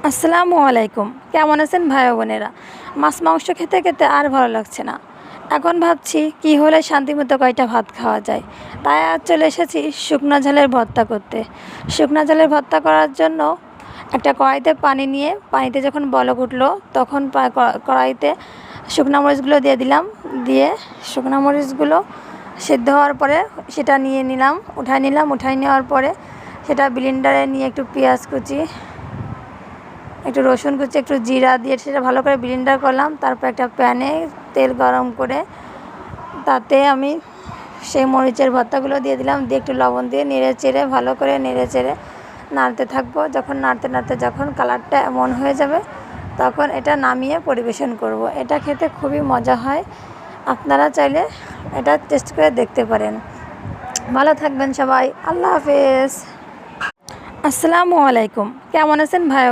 আসসালামু আলাইকুম। কেমন আছেন ভাই বোনেরা? মাছ মাংস খেতে খেতে আর ভালো লাগছে না। এখন ভাবছি কি হলে শান্তিমতো কয়টা ভাত খাওয়া যায়। তাই আজ চলে এসেছি শুকনো ঝালের ভর্তা করতে। শুকনো ঝালের ভর্তা করার জন্য একটা কড়াইতে পানি নিয়ে পানিতে যখন বলক উঠলো তখন কড়াইতে শুকনো মরিচগুলো দিয়ে দিলাম। দিয়ে শুকনো মরিচগুলো সেদ্ধ হওয়ার পরে সেটা নিয়ে নিলাম, উঠাই নেওয়ার পরে সেটা ব্লেন্ডারে নিয়ে একটু পেঁয়াজ কুচি, একটু রসুন কুচি, একটু জিরা দিয়ে সেটা ভালো করে ব্লেন্ডার করলাম। তারপর একটা প্যানে তেল গরম করে তাতে আমি সেই মরিচের ভর্তাগুলো দিয়ে দিলাম। দিয়ে একটু লবণ দিয়ে ভালো করে নাড়তে থাকবো। যখন নাড়তে যখন কালারটা এমন হয়ে যাবে তখন এটা নামিয়ে পরিবেশন করব। এটা খেতে খুবই মজা হয়। আপনারা চাইলে এটা টেস্ট করে দেখতে পারেন। ভালো থাকবেন সবাই। আল্লাহ হাফেজ। আসসালামু আলাইকুম। কেমন আছেন ভাই?